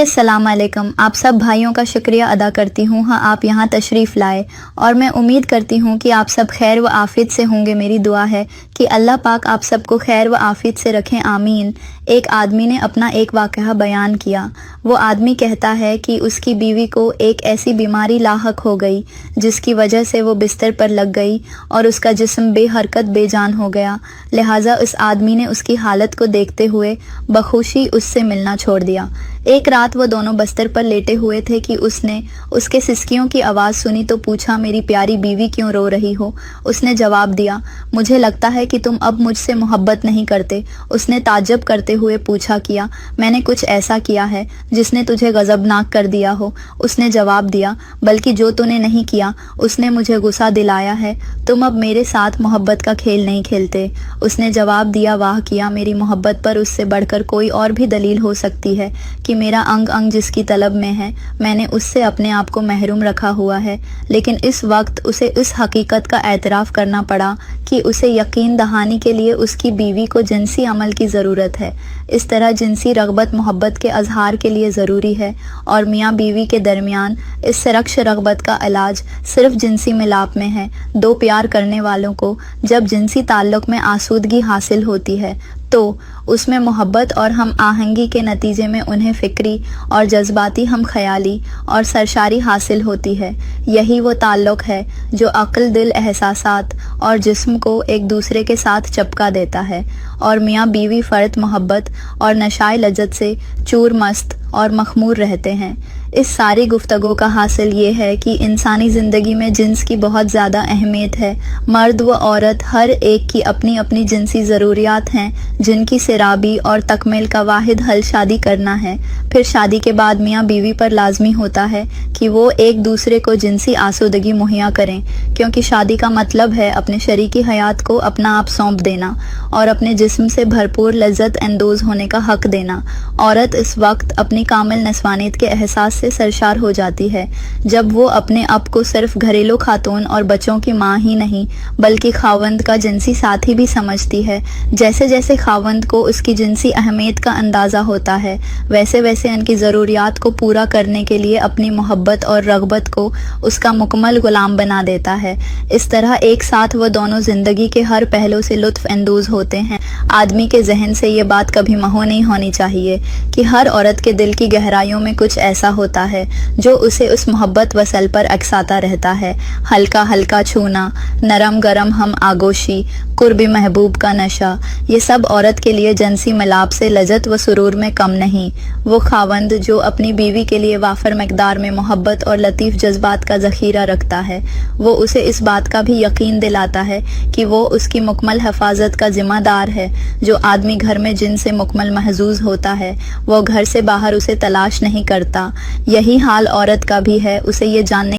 अस्सलाम वालेकुम। आप सब भाइयों का शुक्रिया अदा करती हूँ आप यहाँ तशरीफ़ लाए, और मैं उम्मीद करती हूँ कि आप सब खैर व आफियत से होंगे। मेरी दुआ है कि अल्लाह पाक आप सबको खैर व आफियत से रखें, आमीन। एक आदमी ने अपना एक वाक़या बयान किया। वो आदमी कहता है कि उसकी बीवी को एक ऐसी बीमारी लाहक हो गई जिसकी वजह से वो बिस्तर पर लग गई और उसका जिस्म बेहरकत बेजान हो गया। लिहाजा उस आदमी ने उसकी हालत को देखते हुए बखुशी उससे मिलना छोड़ दिया। एक रात वो दोनों बस्तर पर लेटे हुए थे कि उसने उसके सिसकियों की आवाज़ सुनी तो पूछा, मेरी प्यारी बीवी क्यों रो रही हो? उसने जवाब दिया, मुझे लगता है कि तुम अब मुझसे मोहब्बत नहीं करते। उसने ताज्जुब करते हुए पूछा, किया मैंने कुछ ऐसा किया है जिसने तुझे गज़बनाक कर दिया हो? उसने जवाब दिया, बल्कि जो तूने नहीं किया उसने मुझे गुस्सा दिलाया है। तुम अब मेरे साथ मोहब्बत का खेल नहीं खेलते। उसने जवाब दिया, वाह किया, मेरी मोहब्बत पर उससे बढ़कर कोई और भी दलील हो सकती है कि मेरा अंग अंग जिसकी तलब में है, मैंने उससे अपने आप को महरूम रखा हुआ है। लेकिन इस वक्त उसे इस हकीकत का एतराफ़ करना पड़ा कि उसे यकीन दहानी के लिए उसकी बीवी को जिनसी अमल की ज़रूरत है। इस तरह जिनसी रग़बत मोहब्बत के अजहार के लिए ज़रूरी है, और मियाँ बीवी के दरमियान इस सरक्श रग़बत का इलाज सिर्फ जिनसी मिलाप में है। दो प्यार करने वालों को जब जिनसी ताल्लुक़ में आसूदगी हासिल होती है तो उसमें मोहब्बत और हम आहंगी के नतीजे में उन्हें फ़िक्री और जज्बाती हम ख्याली और सरशारी हासिल होती है। यही वो ताल्लुक़ है जो अक्ल, दिल, एहसासात और जिस्म को एक दूसरे के साथ चपका देता है, और मियाँ बीवी फ़र्द मोहब्बत और नशाए लज़्ज़त से चूर मस्त और मखमूर रहते हैं। इस सारी गुफ्तगू का हासिल ये है कि इंसानी ज़िंदगी में जिन्स की बहुत ज़्यादा अहमियत है। मर्द व औरत हर एक की अपनी अपनी जिनसी ज़रूरियात हैं, जिनकी सिराबी और तकमील का वाहिद हल शादी करना है। फिर शादी के बाद मियाँ बीवी पर लाजमी होता है कि वो एक दूसरे को जिनसी आसूदगी मुहैया करें, क्योंकि शादी का मतलब है अपने शरीकी हयात को अपना आप सौंप देना और अपने जिस्म से भरपूर लज्जत अंदोज़ होने का हक़ देना। औरत इस वक्त अपनी कामिल नस्वानियत के एहसास से सरशार हो जाती है जब वो अपने आप को सिर्फ घरेलू खातून और बच्चों की माँ ही नहीं बल्कि खावंद का जिनसी साथी भी समझती है। जैसे जैसे खावंद को उसकी जिनसी अहमियत का अंदाज़ा होता है, वैसे वैसे उनकी ज़रूरियात को पूरा करने के लिए अपनी मोहब्बत और रग़बत को उसका मुकम्मल ग़ुलाम बना देता है। इस तरह एक साथ वो दोनों ज़िंदगी के हर पहलू से लुत्फ़ अंदोज़ होते हैं। आदमी के जहन से ये बात कभी महू नहीं होनी चाहिए कि हर औरत के दिल की गहराइयों में कुछ ऐसा होता है जो उसे उस मोहब्बत वसल पर अक्साता रहता है। हल्का हल्का छूना, नरम गरम हम आगोशी, कुर्बी महबूब का नशा, ये सब औरत के लिए जिनसी मिलाप से लज़्ज़त व सुरूर में कम नहीं। वो खावंद जो अपनी बीवी के लिए वाफर मकदार में मोहब्बत और लतीफ़ जज्बात का ज़ख़ीरा रखता है, वो उसे इस बात का भी यकीन दिलाता है कि वो उसकी मुकम्मल हिफाजत का ज़िम्मेदार है। जो आदमी घर में जिन से मुकम्मल महजूज होता है वो घर से बाहर उसे तलाश नहीं करता। यही हाल औरत का भी है। उसे ये जानने